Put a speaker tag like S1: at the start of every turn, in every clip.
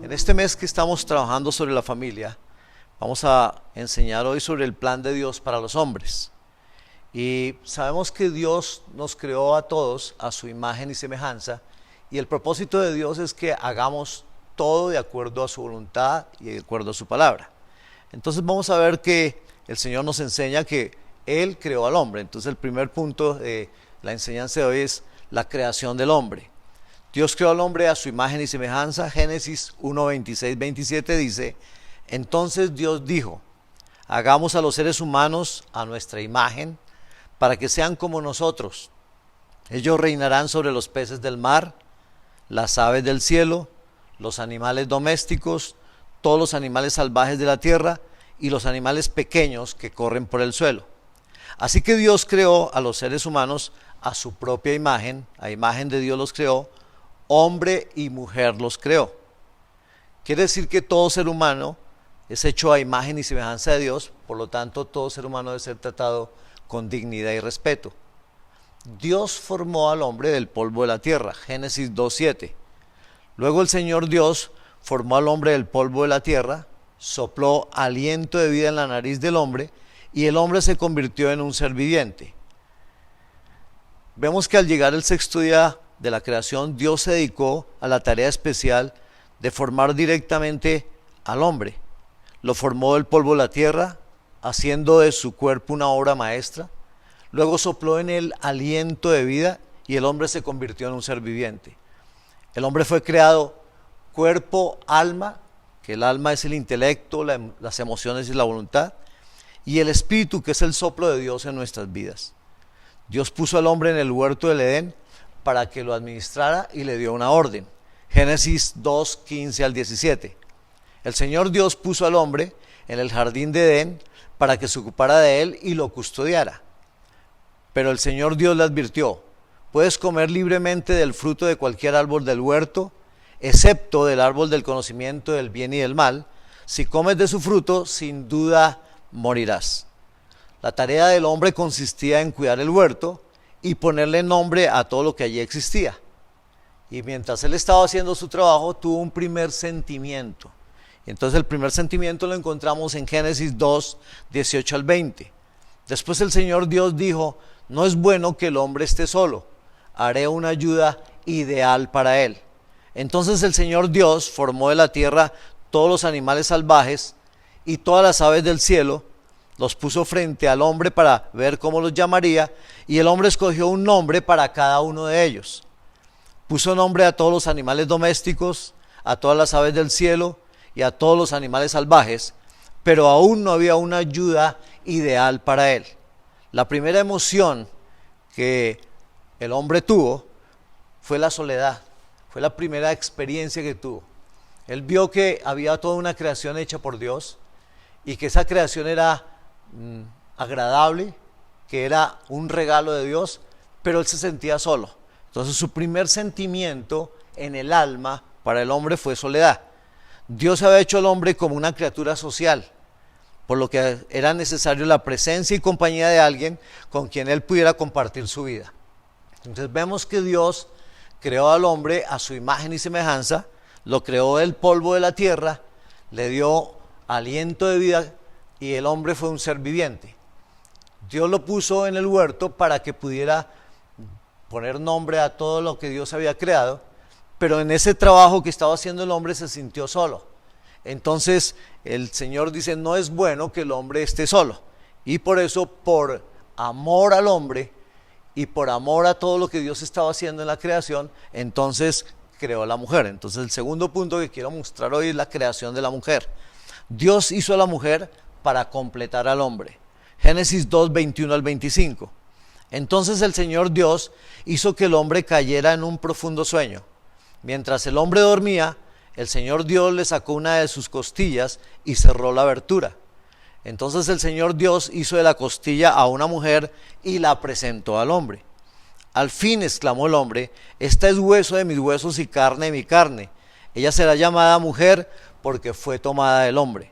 S1: En este mes que estamos trabajando sobre la familia, vamos a enseñar hoy sobre el plan de Dios para los hombres. Y sabemos que Dios nos creó a todos a su imagen y semejanza, y el propósito de Dios es que hagamos todo de acuerdo a su voluntad y de acuerdo a su palabra. Entonces vamos a ver que el Señor nos enseña que Él creó al hombre. Entonces el primer punto de la enseñanza de hoy es la creación del hombre. Dios creó al hombre a su imagen y semejanza. Génesis 1, 26, 27 dice: entonces Dios dijo, hagamos a los seres humanos a nuestra imagen, para que sean como nosotros. Ellos reinarán sobre los peces del mar, las aves del cielo, los animales domésticos, todos los animales salvajes de la tierra y los animales pequeños que corren por el suelo. Así que Dios creó a los seres humanos a su propia imagen, a imagen de Dios los creó, hombre y mujer los creó. Quiere decir que todo ser humano es hecho a imagen y semejanza de Dios, por lo tanto todo ser humano debe ser tratado con dignidad y respeto. Dios formó al hombre del polvo de la tierra, Génesis 2:7. Luego el Señor Dios formó al hombre del polvo de la tierra, sopló aliento de vida en la nariz del hombre y el hombre se convirtió en un ser viviente. Vemos que al llegar el sexto día de la creación, Dios se dedicó a la tarea especial de formar directamente al hombre. Lo formó del polvo de la tierra, haciendo de su cuerpo una obra maestra. Luego sopló en él aliento de vida y el hombre se convirtió en un ser viviente. El hombre fue creado cuerpo, alma, que el alma es el intelecto, las emociones y la voluntad, y el espíritu, que es el soplo de Dios en nuestras vidas. Dios puso al hombre en el huerto del Edén para que lo administrara y le dio una orden. Génesis 2, 15 al 17. El Señor Dios puso al hombre en el jardín de Edén para que se ocupara de él y lo custodiara. Pero el Señor Dios le advirtió: puedes comer libremente del fruto de cualquier árbol del huerto, excepto del árbol del conocimiento del bien y del mal. Si comes de su fruto, sin duda morirás. La tarea del hombre consistía en cuidar el huerto y ponerle nombre a todo lo que allí existía. Y mientras él estaba haciendo su trabajo, tuvo un primer sentimiento. Entonces el primer sentimiento lo encontramos en Génesis 2, 18 al 20. Después el Señor Dios dijo: no es bueno que el hombre esté solo, haré una ayuda ideal para él. Entonces el Señor Dios formó de la tierra todos los animales salvajes y todas las aves del cielo, los puso frente al hombre para ver cómo los llamaría, y el hombre escogió un nombre para cada uno de ellos. Puso nombre a todos los animales domésticos, a todas las aves del cielo y a todos los animales salvajes, pero aún no había una ayuda ideal para él. La primera emoción que el hombre tuvo fue la soledad, fue la primera experiencia que tuvo. Él vio que había toda una creación hecha por Dios y que esa creación era agradable, que era un regalo de Dios, pero él se sentía solo. Entonces su primer sentimiento en el alma para el hombre fue soledad. Dios había hecho al hombre como una criatura social, por lo que era necesario la presencia y compañía de alguien con quien él pudiera compartir su vida. Entonces vemos que Dios creó al hombre a su imagen y semejanza, lo creó del polvo de la tierra, le dio aliento de vida y el hombre fue un ser viviente. Dios lo puso en el huerto para que pudiera poner nombre a todo lo que Dios había creado, pero en ese trabajo que estaba haciendo el hombre se sintió solo. Entonces el Señor dice: no es bueno que el hombre esté solo. Y por eso, por amor al hombre y por amor a todo lo que Dios estaba haciendo en la creación, entonces creó a la mujer. Entonces el segundo punto que quiero mostrar hoy es la creación de la mujer. Dios hizo a la mujer para completar al hombre. Génesis 2, 21 al 25. Entonces el Señor Dios hizo que el hombre cayera en un profundo sueño. Mientras el hombre dormía, el Señor Dios le sacó una de sus costillas y cerró la abertura. Entonces el Señor Dios hizo de la costilla a una mujer y la presentó al hombre. Al fin, exclamó el hombre: esta es hueso de mis huesos y carne de mi carne. Ella será llamada mujer porque fue tomada del hombre.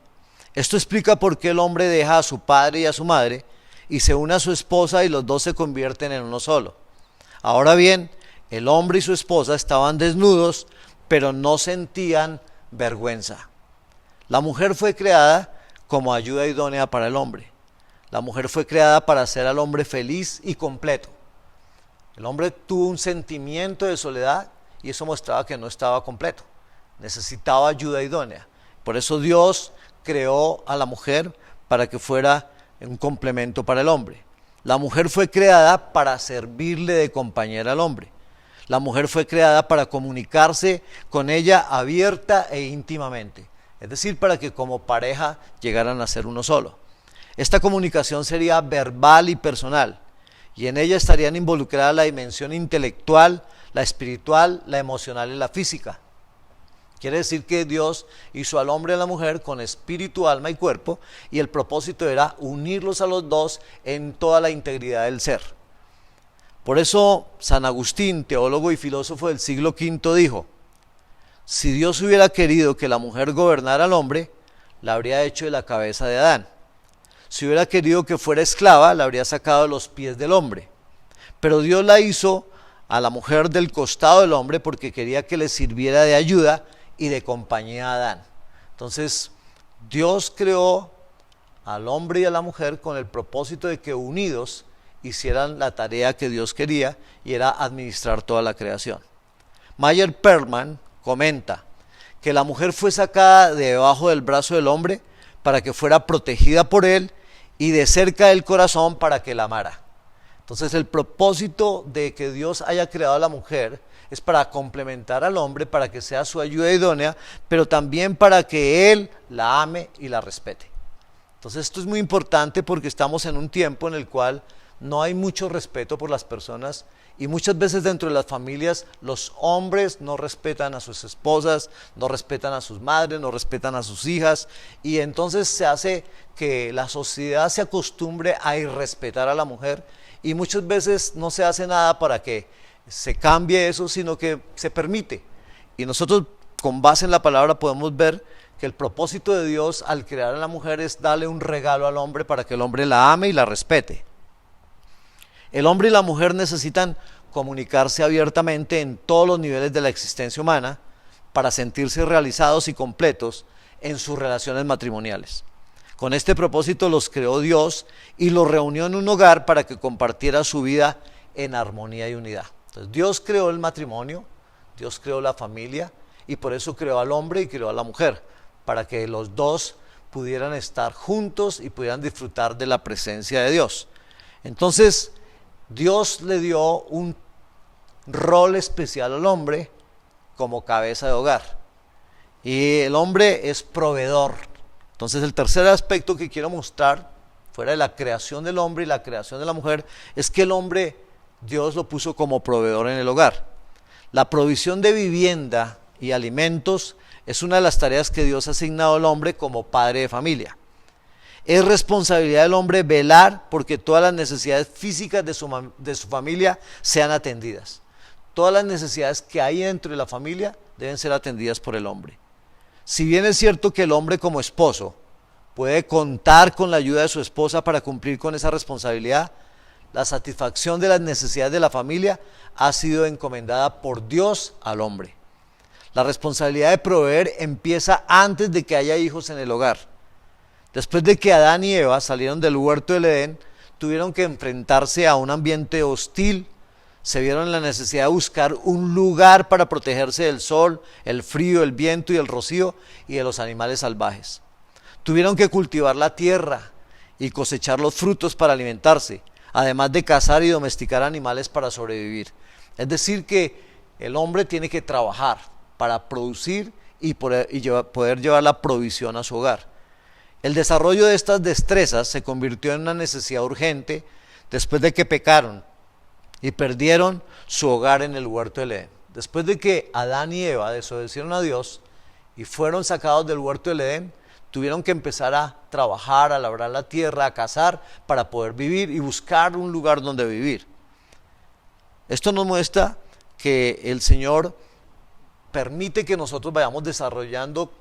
S1: Esto explica por qué el hombre deja a su padre y a su madre y se une a su esposa y los dos se convierten en uno solo. Ahora bien, el hombre y su esposa estaban desnudos, pero no sentían vergüenza. La mujer fue creada como ayuda idónea para el hombre. La mujer fue creada para hacer al hombre feliz y completo. El hombre tuvo un sentimiento de soledad y eso mostraba que no estaba completo. Necesitaba ayuda idónea. Por eso Dios creó a la mujer para que fuera un complemento para el hombre. La mujer fue creada para servirle de compañera al hombre. La mujer fue creada para comunicarse con ella abierta e íntimamente. Es decir, para que como pareja llegaran a ser uno solo. Esta comunicación sería verbal y personal. Y en ella estarían involucradas la dimensión intelectual, la espiritual, la emocional y la física. Quiere decir que Dios hizo al hombre y a la mujer con espíritu, alma y cuerpo, y el propósito era unirlos a los dos en toda la integridad del ser. Por eso San Agustín, teólogo y filósofo del siglo V, dijo: si Dios hubiera querido que la mujer gobernara al hombre, la habría hecho de la cabeza de Adán. Si hubiera querido que fuera esclava, la habría sacado de los pies del hombre. Pero Dios la hizo a la mujer del costado del hombre porque quería que le sirviera de ayuda y de compañía a Adán. Entonces, Dios creó al hombre y a la mujer con el propósito de que unidos hicieran la tarea que Dios quería, y era administrar toda la creación. Mayer Perlman comenta que la mujer fue sacada de debajo del brazo del hombre para que fuera protegida por él y de cerca del corazón para que la amara. Entonces el propósito de que Dios haya creado a la mujer es para complementar al hombre, para que sea su ayuda idónea, pero también para que él la ame y la respete. Entonces esto es muy importante porque estamos en un tiempo en el cual no hay mucho respeto por las personas, y muchas veces dentro de las familias los hombres no respetan a sus esposas, no respetan a sus madres, no respetan a sus hijas, y entonces se hace que la sociedad se acostumbre a irrespetar a la mujer, y muchas veces no se hace nada para que se cambie eso, sino que se permite. Y nosotros, con base en la palabra, podemos ver que el propósito de Dios al crear a la mujer es darle un regalo al hombre para que el hombre la ame y la respete. El hombre y la mujer necesitan comunicarse abiertamente en todos los niveles de la existencia humana para sentirse realizados y completos en sus relaciones matrimoniales. Con este propósito los creó Dios y los reunió en un hogar para que compartiera su vida en armonía y unidad. Entonces, Dios creó el matrimonio, Dios creó la familia, y por eso creó al hombre y creó a la mujer, para que los dos pudieran estar juntos y pudieran disfrutar de la presencia de Dios. Entonces, Dios le dio un rol especial al hombre como cabeza de hogar, y el hombre es proveedor. Entonces el tercer aspecto que quiero mostrar, fuera de la creación del hombre y la creación de la mujer, es que el hombre, Dios lo puso como proveedor en el hogar. La provisión de vivienda y alimentos es una de las tareas que Dios ha asignado al hombre como padre de familia. Es responsabilidad del hombre velar porque todas las necesidades físicas de su familia sean atendidas. Todas las necesidades que hay dentro de la familia deben ser atendidas por el hombre. Si bien es cierto que el hombre como esposo puede contar con la ayuda de su esposa para cumplir con esa responsabilidad, la satisfacción de las necesidades de la familia ha sido encomendada por Dios al hombre. La responsabilidad de proveer empieza antes de que haya hijos en el hogar. Después de que Adán y Eva salieron del huerto del Edén, tuvieron que enfrentarse a un ambiente hostil. Se vieron en la necesidad de buscar un lugar para protegerse del sol, el frío, el viento y el rocío y de los animales salvajes. Tuvieron que cultivar la tierra y cosechar los frutos para alimentarse, además de cazar y domesticar animales para sobrevivir. Es decir que el hombre tiene que trabajar para producir y poder llevar la provisión a su hogar. El desarrollo de estas destrezas se convirtió en una necesidad urgente después de que pecaron y perdieron su hogar en el huerto del Edén. Después de que Adán y Eva desobedecieron a Dios y fueron sacados del huerto del Edén, tuvieron que empezar a trabajar, a labrar la tierra, a cazar para poder vivir y buscar un lugar donde vivir. Esto nos muestra que el Señor permite que nosotros vayamos desarrollando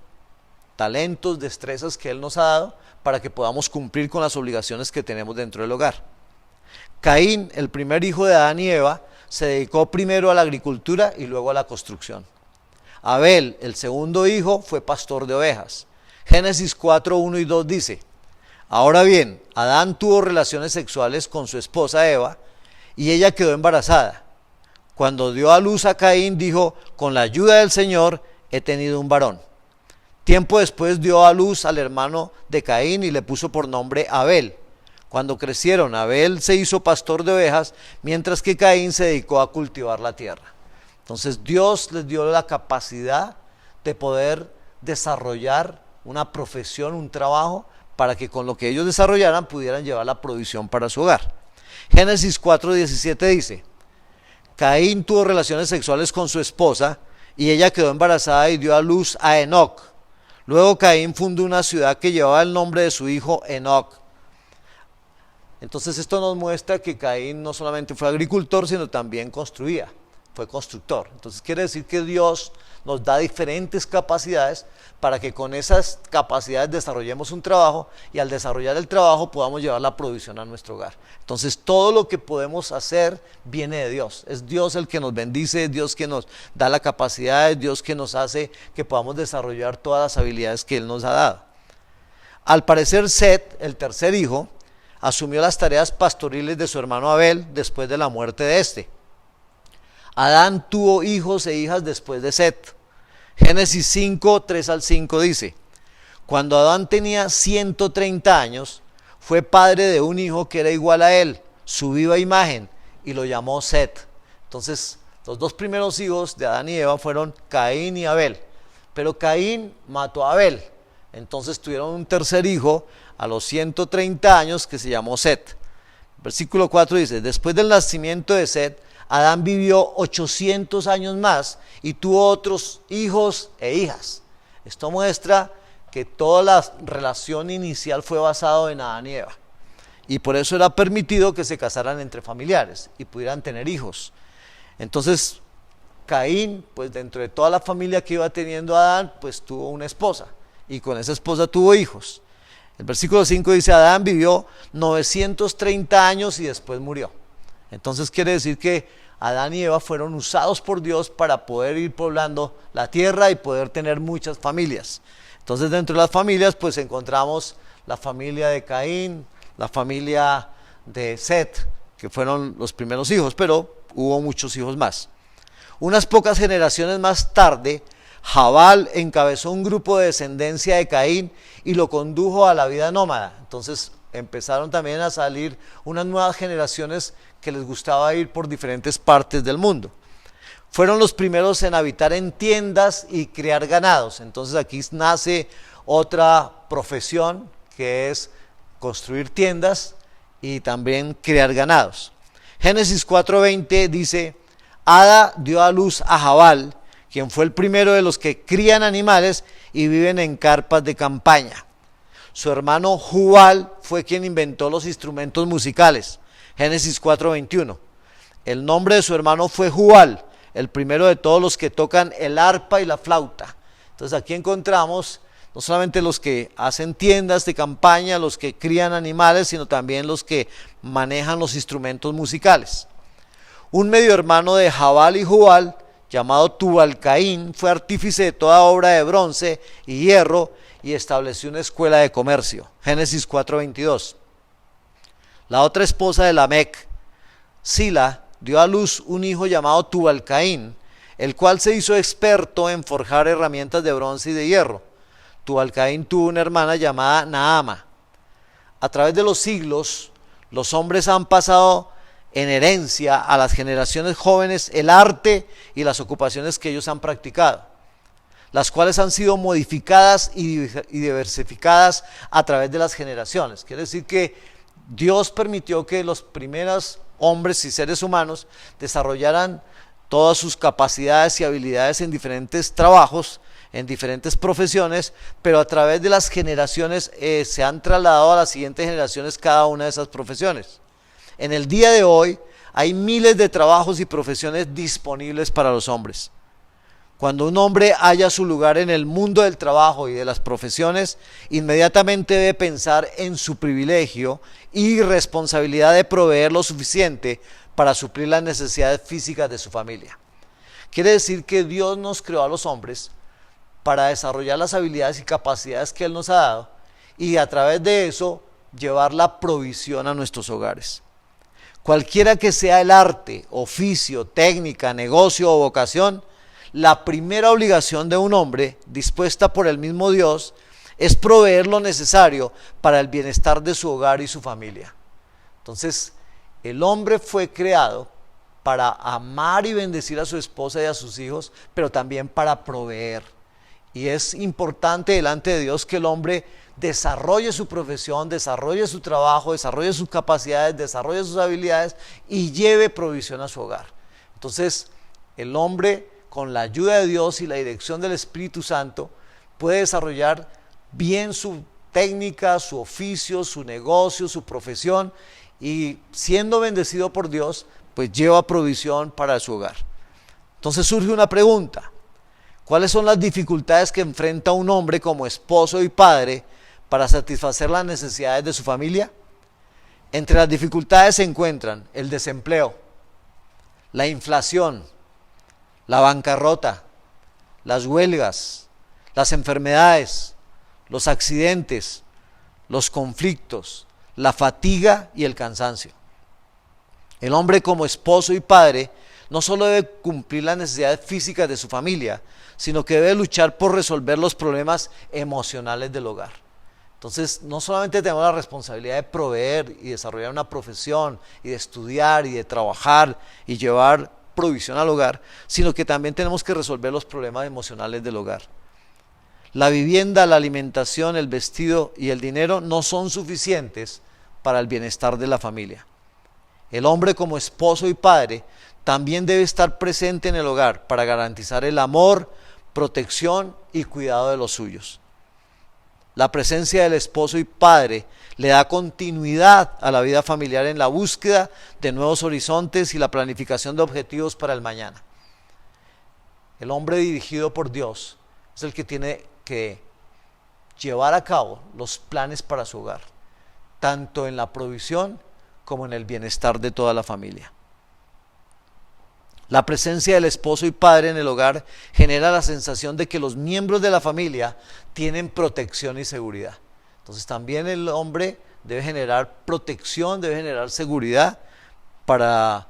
S1: talentos, destrezas que Él nos ha dado para que podamos cumplir con las obligaciones que tenemos dentro del hogar. Caín, el primer hijo de Adán y Eva, se dedicó primero a la agricultura y luego a la construcción. Abel, el segundo hijo, fue pastor de ovejas. Génesis 4, 1 y 2 dice: ahora bien, Adán tuvo relaciones sexuales con su esposa Eva y ella quedó embarazada. Cuando dio a luz a Caín, dijo: con la ayuda del Señor he tenido un varón. Tiempo después dio a luz al hermano de Caín y le puso por nombre Abel. Cuando crecieron, Abel se hizo pastor de ovejas, mientras que Caín se dedicó a cultivar la tierra. Entonces Dios les dio la capacidad de poder desarrollar una profesión, un trabajo, para que con lo que ellos desarrollaran pudieran llevar la provisión para su hogar. Génesis 4:17 dice: Caín tuvo relaciones sexuales con su esposa y ella quedó embarazada y dio a luz a Enoc. Luego Caín fundó una ciudad que llevaba el nombre de su hijo Enoc. Entonces esto nos muestra que Caín no solamente fue agricultor, sino también construía, fue constructor. Entonces quiere decir que Dios nos da diferentes capacidades para que con esas capacidades desarrollemos un trabajo y al desarrollar el trabajo podamos llevar la provisión a nuestro hogar. Entonces todo lo que podemos hacer viene de Dios. Es Dios el que nos bendice, es Dios que nos da la capacidad, es Dios que nos hace que podamos desarrollar todas las habilidades que Él nos ha dado. Al parecer Set, el tercer hijo, asumió las tareas pastoriles de su hermano Abel después de la muerte de este. Adán tuvo hijos e hijas después de Set. Génesis 5, 3 al 5 dice: cuando Adán tenía 130 años, fue padre de un hijo que era igual a él, su viva imagen, y lo llamó Set. Entonces, los dos primeros hijos de Adán y Eva fueron Caín y Abel. Pero Caín mató a Abel. Entonces tuvieron un tercer hijo a los 130 años que se llamó Set. Versículo 4 dice: después del nacimiento de Set, Adán vivió 800 años más y tuvo otros hijos e hijas. Esto muestra que toda la relación inicial fue basada en Adán y Eva. Y por eso era permitido que se casaran entre familiares y pudieran tener hijos. Entonces, Caín, pues dentro de toda la familia que iba teniendo Adán, pues tuvo una esposa. Y con esa esposa tuvo hijos. El versículo 5 dice: Adán vivió 930 años y después murió. Entonces quiere decir que Adán y Eva fueron usados por Dios para poder ir poblando la tierra y poder tener muchas familias. Entonces dentro de las familias pues encontramos la familia de Caín, la familia de Set, que fueron los primeros hijos, pero hubo muchos hijos más. Unas pocas generaciones más tarde, Jabal encabezó un grupo de descendencia de Caín y lo condujo a la vida nómada. Entonces empezaron también a salir unas nuevas generaciones que les gustaba ir por diferentes partes del mundo. Fueron los primeros en habitar en tiendas y criar ganados. Entonces aquí nace otra profesión que es construir tiendas y también criar ganados. Génesis 4:20 dice: Ada dio a luz a Jabal, quien fue el primero de los que crían animales y viven en carpas de campaña. Su hermano Jubal fue quien inventó los instrumentos musicales. Génesis 4:21. El nombre de su hermano fue Jubal, el primero de todos los que tocan el arpa y la flauta. Entonces aquí encontramos no solamente los que hacen tiendas de campaña, los que crían animales, sino también los que manejan los instrumentos musicales. Un medio hermano de Jabal y Jubal, llamado Tubal-Caín, fue artífice de toda obra de bronce y hierro y estableció una escuela de comercio. Génesis 4:22. La otra esposa de Lamec, Sila, dio a luz un hijo llamado Tubal-Caín, el cual se hizo experto en forjar herramientas de bronce y de hierro. Tubal-Caín tuvo una hermana llamada Naama. A través de los siglos, los hombres han pasado en herencia a las generaciones jóvenes el arte y las ocupaciones que ellos han practicado, las cuales han sido modificadas y diversificadas a través de las generaciones. Quiere decir que Dios permitió que los primeros hombres y seres humanos desarrollaran todas sus capacidades y habilidades en diferentes trabajos, en diferentes profesiones, pero a través de las generaciones se han trasladado a las siguientes generaciones cada una de esas profesiones. En el día de hoy hay miles de trabajos y profesiones disponibles para los hombres. Cuando un hombre halla su lugar en el mundo del trabajo y de las profesiones, inmediatamente debe pensar en su privilegio y responsabilidad de proveer lo suficiente para suplir las necesidades físicas de su familia. Quiere decir que Dios nos creó a los hombres para desarrollar las habilidades y capacidades que Él nos ha dado y a través de eso llevar la provisión a nuestros hogares. Cualquiera que sea el arte, oficio, técnica, negocio o vocación, la primera obligación de un hombre, dispuesta por el mismo Dios, es proveer lo necesario para el bienestar de su hogar y su familia. Entonces, el hombre fue creado para amar y bendecir a su esposa y a sus hijos, pero también para proveer. Y es importante delante de Dios que el hombre desarrolle su profesión, desarrolle su trabajo, desarrolle sus capacidades, desarrolle sus habilidades y lleve provisión a su hogar. Entonces, el hombre, con la ayuda de Dios y la dirección del Espíritu Santo, puede desarrollar bien su técnica, su oficio, su negocio, su profesión, y siendo bendecido por Dios, pues lleva provisión para su hogar. Entonces surge una pregunta: ¿cuáles son las dificultades que enfrenta un hombre como esposo y padre para satisfacer las necesidades de su familia? Entre las dificultades se encuentran el desempleo, la inflación, la bancarrota, las huelgas, las enfermedades, los accidentes, los conflictos, la fatiga y el cansancio. El hombre como esposo y padre no solo debe cumplir las necesidades físicas de su familia, sino que debe luchar por resolver los problemas emocionales del hogar. Entonces, no solamente tenemos la responsabilidad de proveer y desarrollar una profesión, y de estudiar y de trabajar y llevar provisión al hogar, sino que también tenemos que resolver los problemas emocionales del hogar. La vivienda, la alimentación, el vestido y el dinero no son suficientes para el bienestar de la familia. El hombre como esposo y padre también debe estar presente en el hogar para garantizar el amor, protección y cuidado de los suyos. La presencia del esposo y padre le da continuidad a la vida familiar en la búsqueda de nuevos horizontes y la planificación de objetivos para el mañana. El hombre dirigido por Dios es el que tiene que llevar a cabo los planes para su hogar, tanto en la provisión como en el bienestar de toda la familia. La presencia del esposo y padre en el hogar genera la sensación de que los miembros de la familia tienen protección y seguridad. Entonces también el hombre debe generar protección, debe generar seguridad para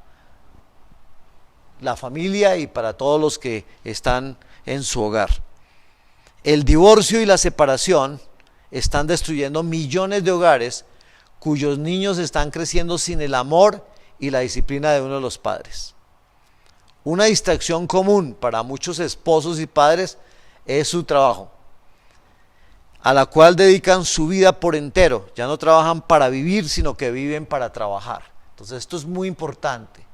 S1: la familia y para todos los que están en su hogar. El divorcio y la separación están destruyendo millones de hogares cuyos niños están creciendo sin el amor y la disciplina de uno de los padres. Una distracción común para muchos esposos y padres es su trabajo, a la cual dedican su vida por entero. Ya no trabajan para vivir, sino que viven para trabajar. Entonces esto es muy importante.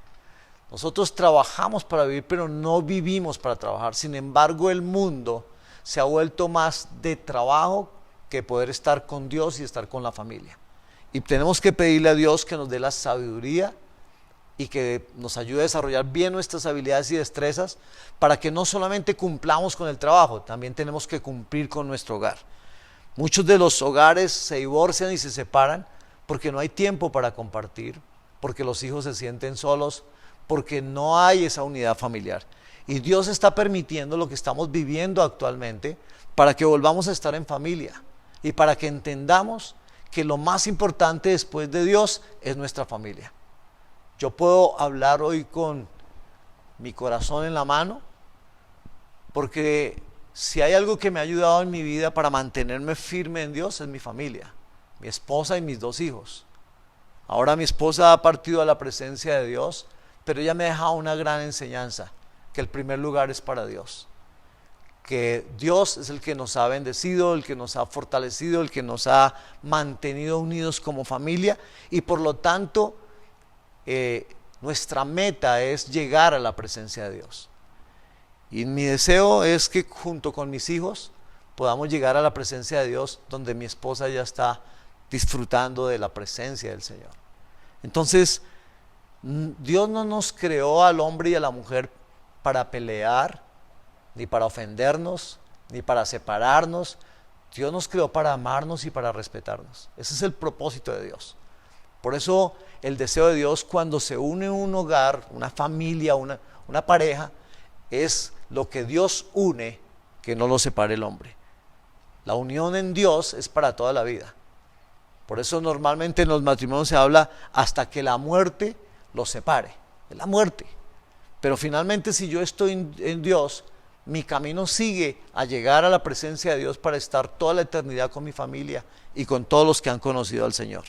S1: Nosotros trabajamos para vivir, pero no vivimos para trabajar. Sin embargo, el mundo se ha vuelto más de trabajo que poder estar con Dios y estar con la familia. Y tenemos que pedirle a Dios que nos dé la sabiduría y que nos ayude a desarrollar bien nuestras habilidades y destrezas para que no solamente cumplamos con el trabajo, también tenemos que cumplir con nuestro hogar. Muchos de los hogares se divorcian y se separan porque no hay tiempo para compartir, porque los hijos se sienten solos, porque no hay esa unidad familiar. Y Dios está permitiendo lo que estamos viviendo actualmente para que volvamos a estar en familia y para que entendamos que lo más importante después de Dios es nuestra familia. Yo puedo hablar hoy con mi corazón en la mano, porque si hay algo que me ha ayudado en mi vida para mantenerme firme en Dios es mi familia, mi esposa y mis 2 hijos. Ahora mi esposa ha partido a la presencia de Dios, pero ella me ha dejado una gran enseñanza, que el primer lugar es para Dios. Que Dios es el que nos ha bendecido, el que nos ha fortalecido, el que nos ha mantenido unidos como familia, y por lo tanto nuestra meta es llegar a la presencia de Dios. Y mi deseo es que junto con mis hijos podamos llegar a la presencia de Dios, donde mi esposa ya está disfrutando de la presencia del Señor. Entonces, Dios no nos creó al hombre y a la mujer para pelear, ni para ofendernos, ni para separarnos. Dios nos creó para amarnos y para respetarnos. Ese es el propósito de Dios. Por eso el deseo de Dios cuando se une un hogar, una familia, una pareja, es lo que Dios une, que no lo separe el hombre. La unión en Dios es para toda la vida. Por eso normalmente en los matrimonios se habla hasta que la muerte los separe. Es la muerte. Pero finalmente, si yo estoy en Dios, mi camino sigue a llegar a la presencia de Dios para estar toda la eternidad con mi familia y con todos los que han conocido al Señor.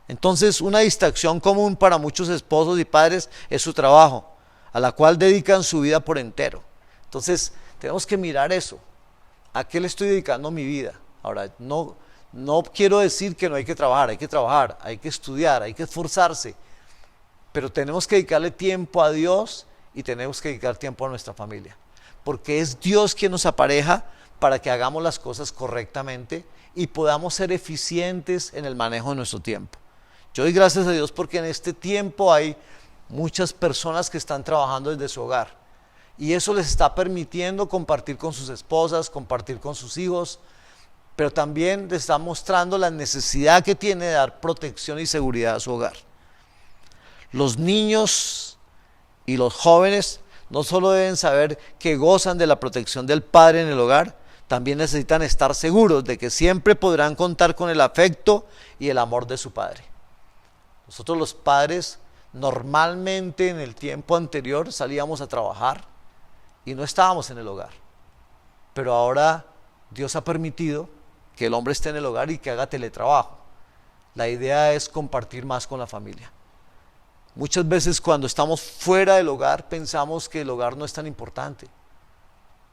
S1: Entonces, una distracción común para muchos esposos y padres es su trabajo, a la cual dedican su vida por entero. Entonces, tenemos que mirar eso. ¿A qué le estoy dedicando mi vida? Ahora, no quiero decir que no hay que trabajar, hay que estudiar, hay que esforzarse, pero tenemos que dedicarle tiempo a Dios y tenemos que dedicar tiempo a nuestra familia, porque es Dios quien nos apareja para que hagamos las cosas correctamente y podamos ser eficientes en el manejo de nuestro tiempo. Yo doy gracias a Dios porque en este tiempo hay muchas personas que están trabajando desde su hogar y eso les está permitiendo compartir con sus esposas, compartir con sus hijos, pero también les está mostrando la necesidad que tiene de dar protección y seguridad a su hogar. Los niños y los jóvenes no solo deben saber que gozan de la protección del padre en el hogar, también necesitan estar seguros de que siempre podrán contar con el afecto y el amor de su padre. Nosotros los padres normalmente en el tiempo anterior salíamos a trabajar y no estábamos en el hogar, pero ahora Dios ha permitido que el hombre esté en el hogar y que haga teletrabajo. La idea es compartir más con la familia. Muchas veces cuando estamos fuera del hogar pensamos que el hogar no es tan importante,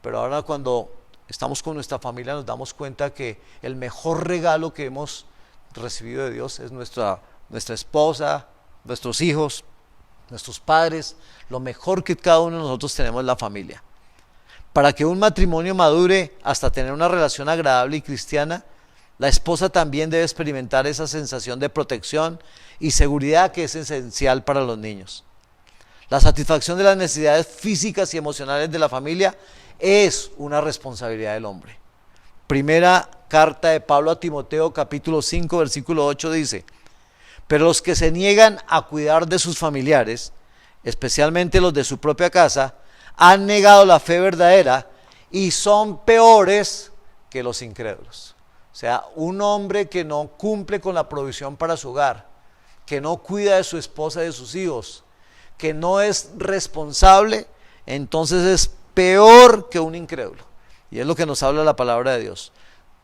S1: pero ahora cuando estamos con nuestra familia nos damos cuenta que el mejor regalo que hemos recibido de Dios es nuestra esposa, nuestros hijos, nuestros padres. Lo mejor que cada uno de nosotros tenemos es la familia. Para que un matrimonio madure hasta tener una relación agradable y cristiana, la esposa también debe experimentar esa sensación de protección y seguridad que es esencial para los niños. La satisfacción de las necesidades físicas y emocionales de la familia es una responsabilidad del hombre. Primera carta de Pablo a Timoteo, capítulo 5, versículo 8 dice: pero los que se niegan a cuidar de sus familiares, especialmente los de su propia casa, han negado la fe verdadera y son peores que los incrédulos. O sea, un hombre que no cumple con la provisión para su hogar, que no cuida de su esposa y de sus hijos, que no es responsable, entonces es peor que un incrédulo. Y es lo que nos habla la palabra de Dios.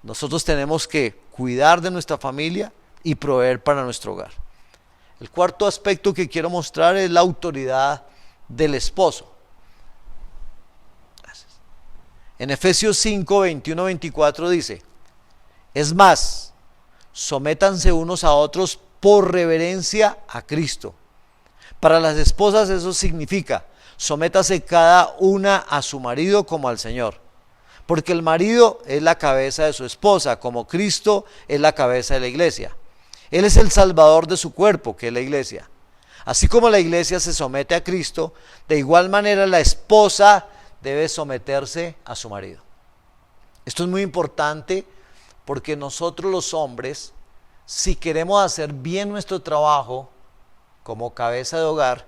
S1: Nosotros tenemos que cuidar de nuestra familia y proveer para nuestro hogar. El cuarto aspecto que quiero mostrar es la autoridad del esposo. Gracias. En Efesios 5, 21-24 dice: es más, sométanse unos a otros por reverencia a Cristo. Para las esposas eso significa: sométase cada una a su marido como al Señor. Porque el marido es la cabeza de su esposa, como Cristo es la cabeza de la iglesia. Él es el salvador de su cuerpo, que es la iglesia. Así como la iglesia se somete a Cristo, de igual manera la esposa debe someterse a su marido. Esto es muy importante porque nosotros los hombres, si queremos hacer bien nuestro trabajo como cabeza de hogar,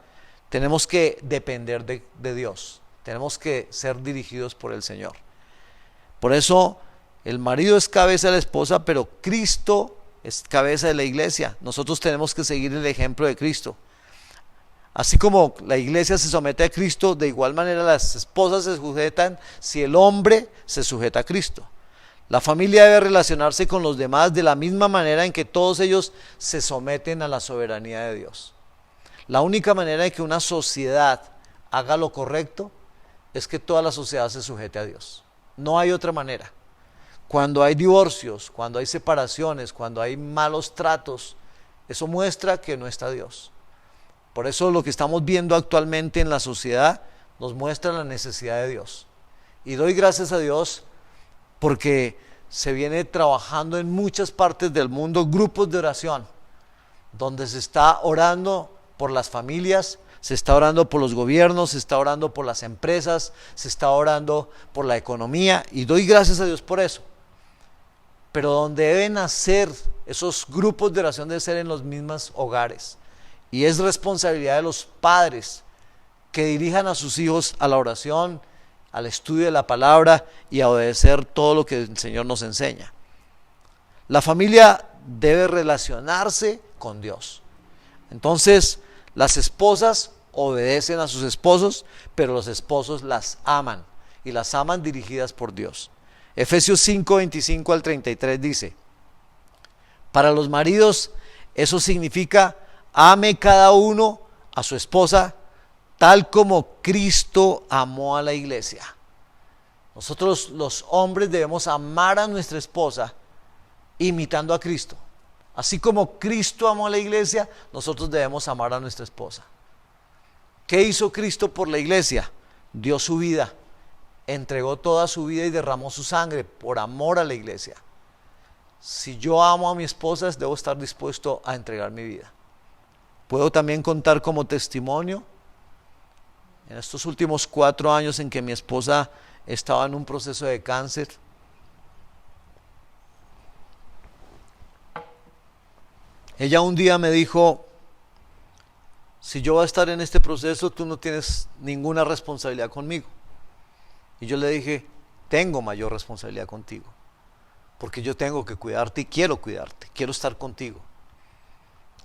S1: tenemos que depender de Dios. Tenemos que ser dirigidos por el Señor. Por eso el marido es cabeza de la esposa, pero Cristo es cabeza de la iglesia. Nosotros tenemos que seguir el ejemplo de Cristo. Así como la iglesia se somete a Cristo, de igual manera las esposas se sujetan si el hombre se sujeta a Cristo. La familia debe relacionarse con los demás de la misma manera en que todos ellos se someten a la soberanía de Dios. La única manera de que una sociedad haga lo correcto es que toda la sociedad se sujete a Dios. No hay otra manera. Cuando hay divorcios, cuando hay separaciones, cuando hay malos tratos, eso muestra que no está Dios. Por eso lo que estamos viendo actualmente en la sociedad nos muestra la necesidad de Dios. Y doy gracias a Dios porque se viene trabajando en muchas partes del mundo grupos de oración, donde se está orando por las familias, se está orando por los gobiernos, se está orando por las empresas, se está orando por la economía, y doy gracias a Dios por eso. Pero donde deben hacer esos grupos de oración deben ser en los mismos hogares, y es responsabilidad de los padres que dirijan a sus hijos a la oración, al estudio de la palabra y a obedecer todo lo que el Señor nos enseña. La familia debe relacionarse con Dios. Entonces, las esposas obedecen a sus esposos, pero los esposos las aman, y las aman dirigidas por Dios. Efesios 5, 25 al 33 dice: para los maridos eso significa: ame cada uno a su esposa tal como Cristo amó a la iglesia. Nosotros los hombres debemos amar a nuestra esposa imitando a Cristo. Así como Cristo amó a la iglesia, nosotros debemos amar a nuestra esposa. ¿Qué hizo Cristo por la iglesia? Dio su vida, entregó toda su vida y derramó su sangre por amor a la iglesia. Si yo amo a mi esposa, debo estar dispuesto a entregar mi vida. Puedo también contar como testimonio en estos últimos 4 años en que mi esposa estaba en un proceso de cáncer. Ella un día me dijo: si yo voy a estar en este proceso, tú no tienes ninguna responsabilidad conmigo. Y yo le dije: tengo mayor responsabilidad contigo, porque yo tengo que cuidarte y quiero cuidarte, quiero estar contigo.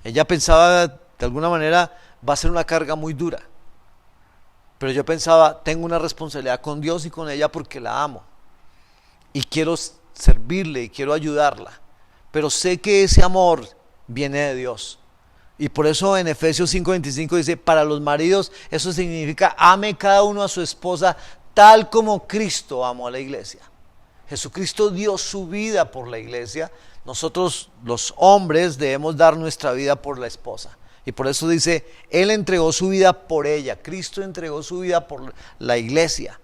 S1: Ella pensaba, de alguna manera, va a ser una carga muy dura. Pero yo pensaba, tengo una responsabilidad con Dios y con ella porque la amo. Y quiero servirle y quiero ayudarla. Pero sé que ese amor viene de Dios. Y por eso en Efesios 5:25 dice: para los maridos eso significa: ame cada uno a su esposa tal como Cristo amó a la iglesia. Jesucristo dio su vida por la iglesia. Nosotros los hombres debemos dar nuestra vida por la esposa. Y por eso dice: Él entregó su vida por ella. Cristo entregó su vida por la iglesia,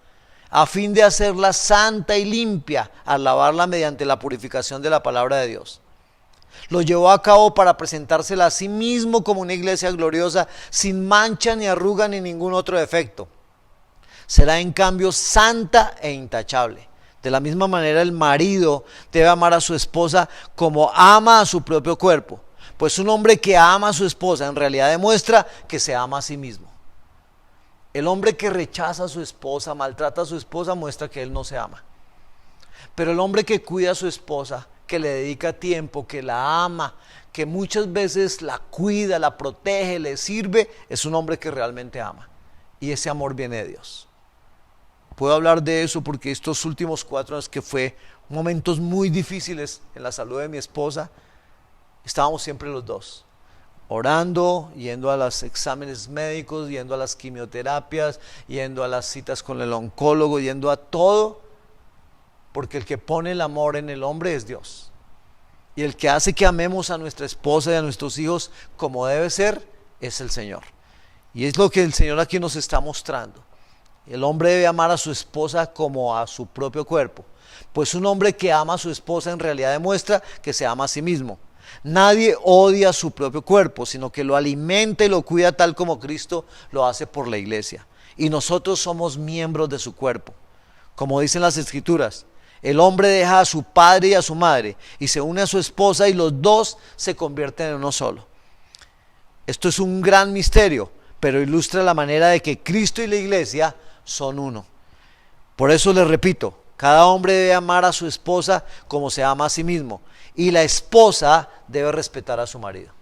S1: a fin de hacerla santa y limpia, al lavarla mediante la purificación de la palabra de Dios. Lo llevó a cabo para presentársela a sí mismo como una iglesia gloriosa, sin mancha ni arruga ni ningún otro defecto. Será en cambio santa e intachable. De la misma manera, el marido debe amar a su esposa como ama a su propio cuerpo. Pues un hombre que ama a su esposa en realidad demuestra que se ama a sí mismo. El hombre que rechaza a su esposa, maltrata a su esposa, muestra que él no se ama. Pero el hombre que cuida a su esposa, que le dedica tiempo, que la ama, que muchas veces la cuida, la protege, le sirve, es un hombre que realmente ama. Y ese amor viene de Dios. Puedo hablar de eso porque estos últimos 4 años, que fue momentos muy difíciles en la salud de mi esposa, estábamos siempre los dos, orando, yendo a los exámenes médicos, yendo a las quimioterapias, yendo a las citas con el oncólogo, yendo a todo, porque el que pone el amor en el hombre es Dios. Y el que hace que amemos a nuestra esposa y a nuestros hijos como debe ser es el Señor. Y es lo que el Señor aquí nos está mostrando. El hombre debe amar a su esposa como a su propio cuerpo. Pues un hombre que ama a su esposa en realidad demuestra que se ama a sí mismo. Nadie odia su propio cuerpo, sino que lo alimenta y lo cuida tal como Cristo lo hace por la iglesia. Y nosotros somos miembros de su cuerpo. Como dicen las Escrituras, el hombre deja a su padre y a su madre y se une a su esposa y los dos se convierten en uno solo. Esto es un gran misterio, pero ilustra la manera de que Cristo y la iglesia son uno. Por eso les repito, cada hombre debe amar a su esposa como se ama a sí mismo. Y la esposa debe respetar a su marido.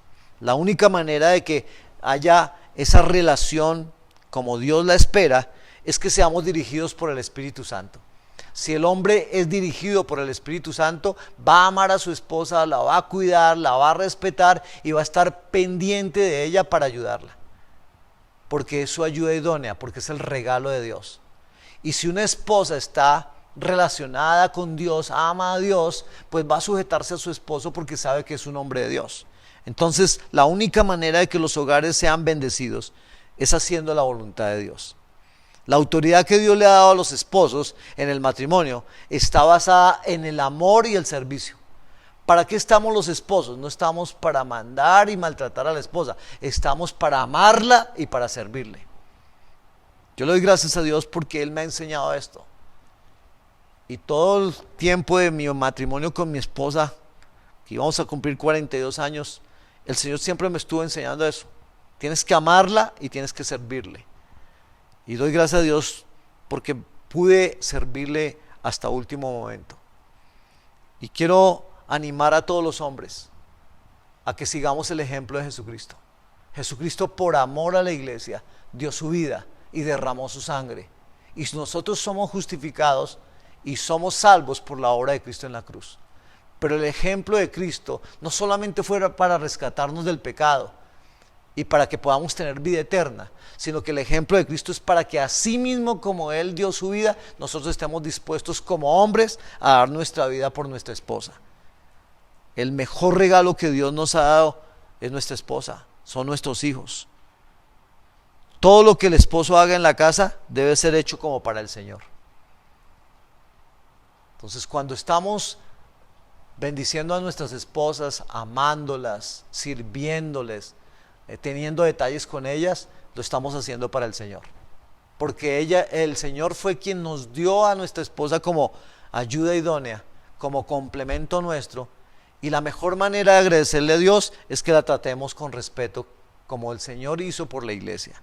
S1: La única manera de que haya esa relación como Dios la espera es que seamos dirigidos por el Espíritu Santo. Si el hombre es dirigido por el Espíritu Santo, va a amar a su esposa, la va a cuidar, la va a respetar y va a estar pendiente de ella para ayudarla. Porque es su ayuda idónea, porque es el regalo de Dios. Y si una esposa está relacionada con Dios, ama a Dios, pues va a sujetarse a su esposo porque sabe que es un hombre de Dios. Entonces, la única manera de que los hogares sean bendecidos es haciendo la voluntad de Dios. La autoridad que Dios le ha dado a los esposos en el matrimonio está basada en el amor y el servicio. ¿Para qué estamos los esposos? No estamos para mandar y maltratar a la esposa, estamos para amarla y para servirle. Yo le doy gracias a Dios porque Él me ha enseñado esto. Y todo el tiempo de mi matrimonio con mi esposa, que íbamos a cumplir 42 años, el Señor siempre me estuvo enseñando eso. Tienes que amarla y tienes que servirle. Y doy gracias a Dios porque pude servirle hasta último momento. Y quiero animar a todos los hombres a que sigamos el ejemplo de Jesucristo. Jesucristo, por amor a la iglesia, dio su vida y derramó su sangre. Y nosotros somos justificados y somos salvos por la obra de Cristo en la cruz. Pero el ejemplo de Cristo no solamente fue para rescatarnos del pecado y para que podamos tener vida eterna, sino que el ejemplo de Cristo es para que así mismo como Él dio su vida, nosotros estemos dispuestos como hombres a dar nuestra vida por nuestra esposa. El mejor regalo que Dios nos ha dado es nuestra esposa, son nuestros hijos. Todo lo que el esposo haga en la casa debe ser hecho como para el Señor. Entonces, cuando estamos bendiciendo a nuestras esposas, amándolas, sirviéndoles, teniendo detalles con ellas, lo estamos haciendo para el Señor. Porque el Señor fue quien nos dio a nuestra esposa como ayuda idónea, como complemento nuestro. Y la mejor manera de agradecerle a Dios es que la tratemos con respeto, como el Señor hizo por la iglesia.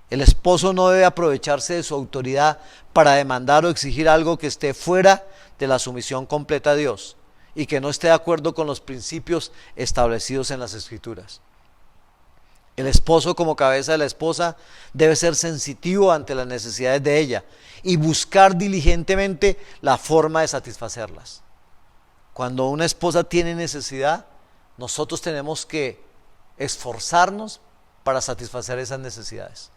S1: El esposo no debe aprovecharse de su autoridad para demandar o exigir algo que esté fuera de la sumisión completa a Dios y que no esté de acuerdo con los principios establecidos en las Escrituras. El esposo, como cabeza de la esposa, debe ser sensitivo ante las necesidades de ella y buscar diligentemente la forma de satisfacerlas. Cuando una esposa tiene necesidad, nosotros tenemos que esforzarnos para satisfacer esas necesidades.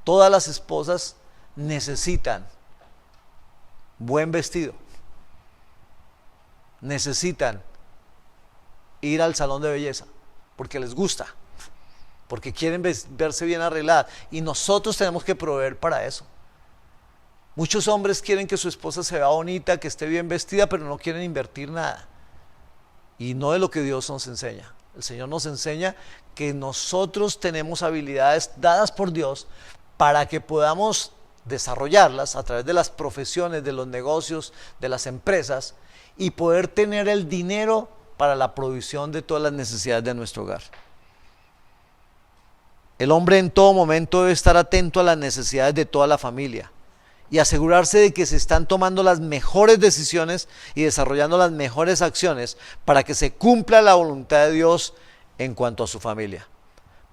S1: Todas las esposas necesitan buen vestido, necesitan ir al salón de belleza porque les gusta, porque quieren verse bien arregladas, y nosotros tenemos que proveer para eso. Muchos hombres quieren que su esposa se vea bonita, que esté bien vestida, pero no quieren invertir nada. Y no es lo que Dios nos enseña. El Señor nos enseña que nosotros tenemos habilidades dadas por Dios para que podamos desarrollarlas a través de las profesiones, de los negocios, de las empresas, y poder tener el dinero para la provisión de todas las necesidades de nuestro hogar. El hombre en todo momento debe estar atento a las necesidades de toda la familia y asegurarse de que se están tomando las mejores decisiones y desarrollando las mejores acciones para que se cumpla la voluntad de Dios en cuanto a su familia.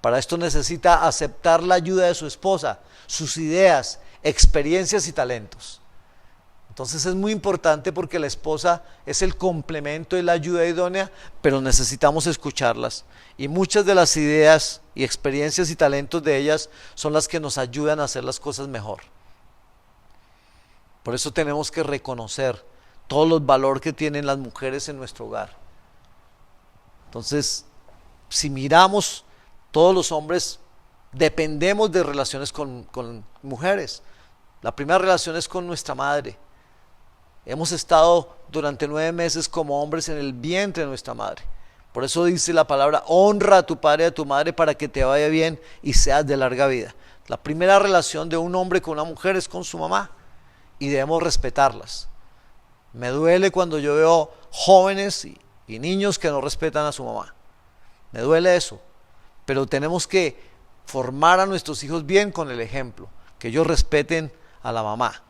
S1: Para esto necesita aceptar la ayuda de su esposa, sus ideas, experiencias y talentos. Entonces es muy importante porque la esposa es el complemento y la ayuda idónea, pero necesitamos escucharlas. Y muchas de las ideas y experiencias y talentos de ellas son las que nos ayudan a hacer las cosas mejor. Por eso tenemos que reconocer todos los valores que tienen las mujeres en nuestro hogar. Entonces, si miramos, todos los hombres dependemos de relaciones con mujeres. La primera relación es con nuestra madre. Hemos estado durante 9 meses como hombres en el vientre de nuestra madre. Por eso dice la palabra: honra a tu padre y a tu madre para que te vaya bien y seas de larga vida. La primera relación de un hombre con una mujer es con su mamá, y debemos respetarlas. Me duele cuando yo veo jóvenes y niños que no respetan a su mamá. Me duele eso, pero tenemos que formar a nuestros hijos bien con el ejemplo, que ellos respeten a la mamá.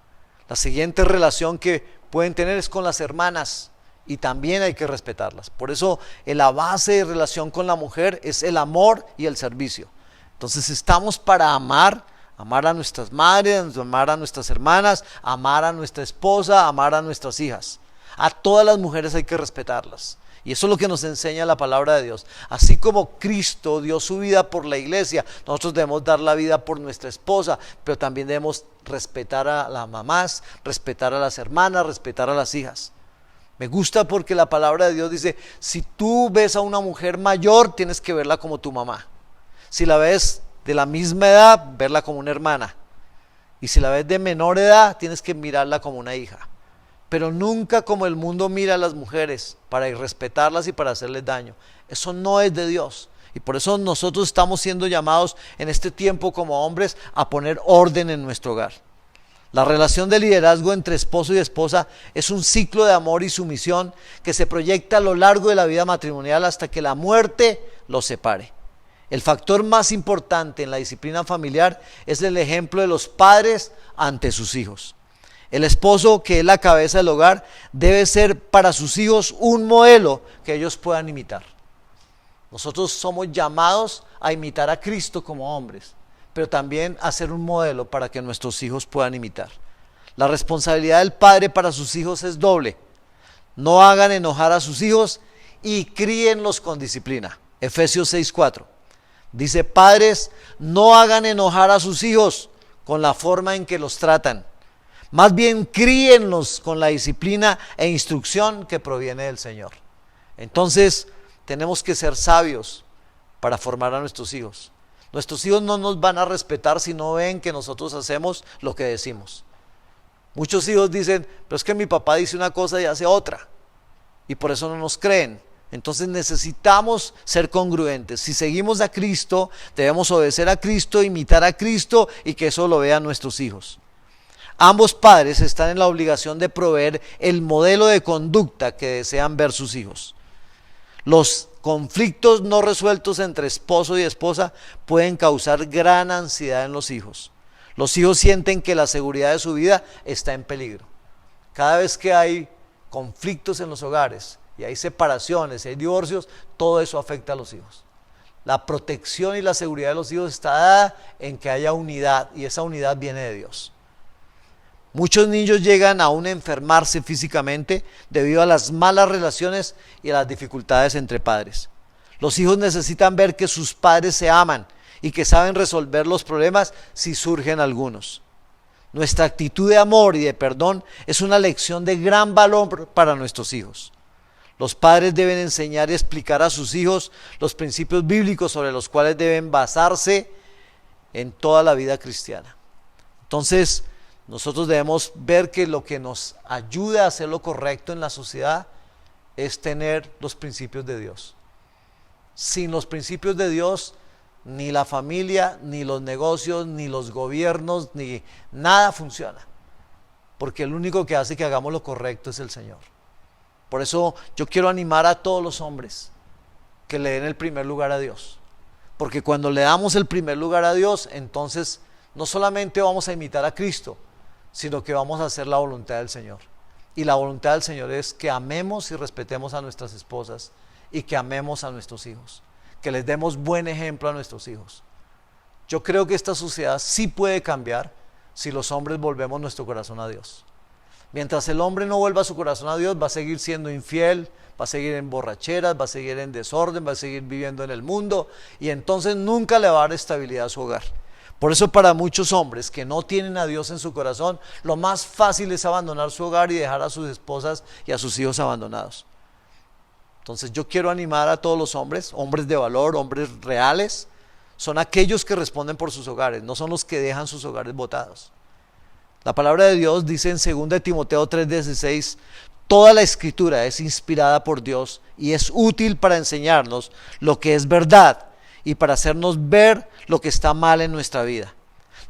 S1: La siguiente relación que pueden tener es con las hermanas, y también hay que respetarlas. Por eso la base de relación con la mujer es el amor y el servicio. Entonces estamos para amar a nuestras madres, amar a nuestras hermanas, amar a nuestra esposa, amar a nuestras hijas. A todas las mujeres hay que respetarlas. Y eso es lo que nos enseña la palabra de Dios. Así como Cristo dio su vida por la iglesia, nosotros debemos dar la vida por nuestra esposa, pero también debemos respetar a las mamás, respetar a las hermanas, respetar a las hijas. Me gusta porque la palabra de Dios dice: si tú ves a una mujer mayor, tienes que verla como tu mamá. Si la ves de la misma edad, verla como una hermana. Y si la ves de menor edad, tienes que mirarla como una hija. Pero nunca como el mundo mira a las mujeres, para irrespetarlas y para hacerles daño. Eso no es de Dios. Y por eso nosotros estamos siendo llamados en este tiempo como hombres a poner orden en nuestro hogar. La relación de liderazgo entre esposo y esposa es un ciclo de amor y sumisión que se proyecta a lo largo de la vida matrimonial hasta que la muerte los separe. El factor más importante en la disciplina familiar es el ejemplo de los padres ante sus hijos. El esposo, que es la cabeza del hogar, debe ser para sus hijos un modelo que ellos puedan imitar. Nosotros somos llamados a imitar a Cristo como hombres, pero también a ser un modelo para que nuestros hijos puedan imitar. La responsabilidad del padre para sus hijos es doble. No hagan enojar a sus hijos y críenlos con disciplina. Efesios 6:4. Dice: padres, no hagan enojar a sus hijos con la forma en que los tratan. Más bien críenlos con la disciplina e instrucción que proviene del Señor. Entonces, tenemos que ser sabios para formar a nuestros hijos. Nuestros hijos no nos van a respetar si no ven que nosotros hacemos lo que decimos. Muchos hijos dicen: pero es que mi papá dice una cosa y hace otra, y por eso no nos creen. Entonces necesitamos ser congruentes. Si seguimos a Cristo, debemos obedecer a Cristo, imitar a Cristo, y que eso lo vean nuestros hijos. Ambos padres están en la obligación de proveer el modelo de conducta que desean ver sus hijos. Los conflictos no resueltos entre esposo y esposa pueden causar gran ansiedad en los hijos. Los hijos sienten que la seguridad de su vida está en peligro. Cada vez que hay conflictos en los hogares y hay separaciones y hay divorcios, todo eso afecta a los hijos. La protección y la seguridad de los hijos está dada en que haya unidad, y esa unidad viene de Dios. Muchos niños llegan aún a enfermarse físicamente debido a las malas relaciones y a las dificultades entre padres. Los hijos necesitan ver que sus padres se aman y que saben resolver los problemas si surgen algunos. Nuestra actitud de amor y de perdón es una lección de gran valor para nuestros hijos. Los padres deben enseñar y explicar a sus hijos los principios bíblicos sobre los cuales deben basarse en toda la vida cristiana. Entonces, nosotros debemos ver que lo que nos ayuda a hacer lo correcto en la sociedad es tener los principios de Dios. Sin los principios de Dios, ni la familia, ni los negocios, ni los gobiernos, ni nada funciona. Porque el único que hace que hagamos lo correcto es el Señor. Por eso yo quiero animar a todos los hombres que le den el primer lugar a Dios. Porque cuando le damos el primer lugar a Dios, entonces no solamente vamos a imitar a Cristo, sino que vamos a hacer la voluntad del Señor. Y la voluntad del Señor es que amemos y respetemos a nuestras esposas y que amemos a nuestros hijos, que les demos buen ejemplo a nuestros hijos. Yo creo que esta sociedad sí puede cambiar si los hombres volvemos nuestro corazón a Dios. Mientras el hombre no vuelva su corazón a Dios, va a seguir siendo infiel, va a seguir en borracheras, va a seguir en desorden, va a seguir viviendo en el mundo, y entonces nunca le va a dar estabilidad a su hogar. Por eso, para muchos hombres que no tienen a Dios en su corazón, lo más fácil es abandonar su hogar y dejar a sus esposas y a sus hijos abandonados. Entonces yo quiero animar a todos los hombres, hombres de valor, hombres reales, son aquellos que responden por sus hogares, no son los que dejan sus hogares botados. La palabra de Dios dice en 2 Timoteo 3:16: toda la escritura es inspirada por Dios y es útil para enseñarnos lo que es verdad y para hacernos ver lo que está mal en nuestra vida.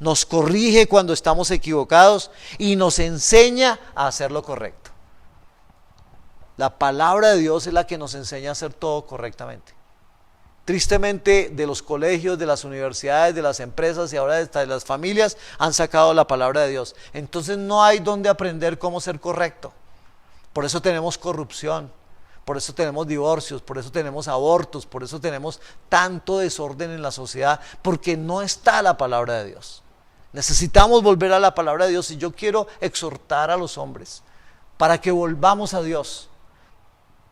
S1: Nos corrige cuando estamos equivocados y nos enseña a hacer lo correcto. La palabra de Dios es la que nos enseña a hacer todo correctamente. Tristemente, de los colegios, de las universidades, de las empresas y ahora hasta de las familias han sacado la palabra de Dios. Entonces no hay donde aprender cómo ser correcto. Por eso tenemos corrupción, por eso tenemos divorcios, por eso tenemos abortos, por eso tenemos tanto desorden en la sociedad, porque no está la palabra de Dios. Necesitamos volver a la palabra de Dios, y yo quiero exhortar a los hombres para que volvamos a Dios.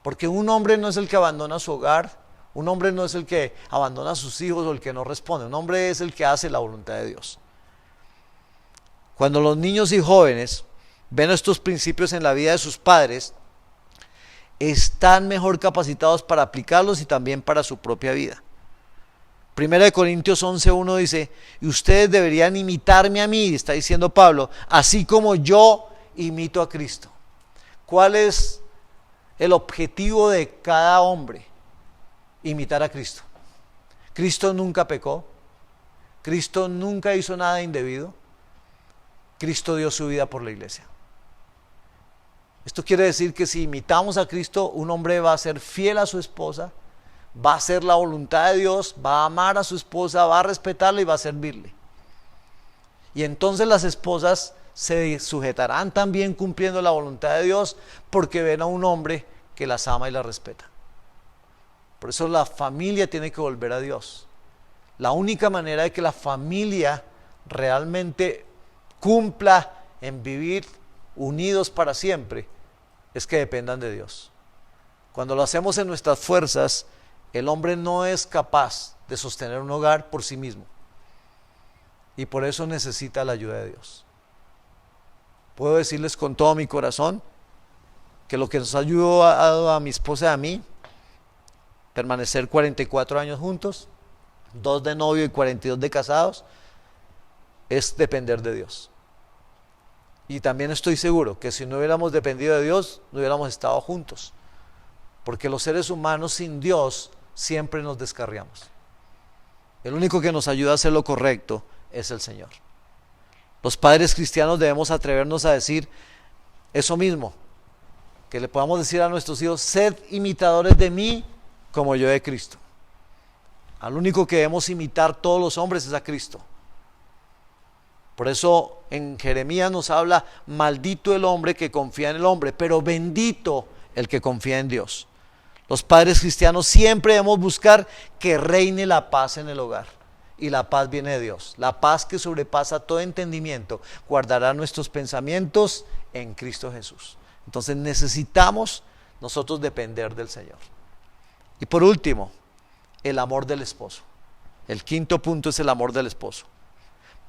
S1: Porque un hombre no es el que abandona su hogar, un hombre no es el que abandona a sus hijos o el que no responde, un hombre es el que hace la voluntad de Dios. Cuando los niños y jóvenes ven estos principios en la vida de sus padres, están mejor capacitados para aplicarlos y también para su propia vida. 1 Corintios 11:1 dice: y ustedes deberían imitarme a mí, está diciendo Pablo, así como yo imito a Cristo. ¿Cuál es el objetivo de cada hombre? Imitar a Cristo. Cristo nunca pecó, Cristo nunca hizo nada indebido, Cristo dio su vida por la iglesia. Esto quiere decir que si imitamos a Cristo, un hombre va a ser fiel a su esposa, va a hacer la voluntad de Dios, va a amar a su esposa, va a respetarla y va a servirle. Y entonces las esposas se sujetarán también cumpliendo la voluntad de Dios porque ven a un hombre que las ama y las respeta. Por eso la familia tiene que volver a Dios. La única manera de que la familia realmente cumpla en vivir unidos para siempre es que dependan de Dios. Cuando lo hacemos en nuestras fuerzas, el hombre no es capaz de sostener un hogar por sí mismo. Y por eso necesita la ayuda de Dios. Puedo decirles con todo mi corazón que lo que nos ayudó a mi esposa y a mí permanecer 44 años juntos, 2 de novio y 42 de casados, es depender de Dios. Y también estoy seguro que si no hubiéramos dependido de Dios, no hubiéramos estado juntos. Porque los seres humanos sin Dios siempre nos descarriamos. El único que nos ayuda a hacer lo correcto es el Señor. Los padres cristianos debemos atrevernos a decir eso mismo, que le podamos decir a nuestros hijos: sed imitadores de mí como yo de Cristo. Al único que debemos imitar todos los hombres es a Cristo. Por eso en Jeremías nos habla: maldito el hombre que confía en el hombre, pero bendito el que confía en Dios. Los padres cristianos siempre debemos buscar que reine la paz en el hogar. Y la paz viene de Dios. La paz que sobrepasa todo entendimiento guardará nuestros pensamientos en Cristo Jesús. Entonces necesitamos nosotros depender del Señor. Y por último, el amor del esposo. El quinto punto es el amor del esposo.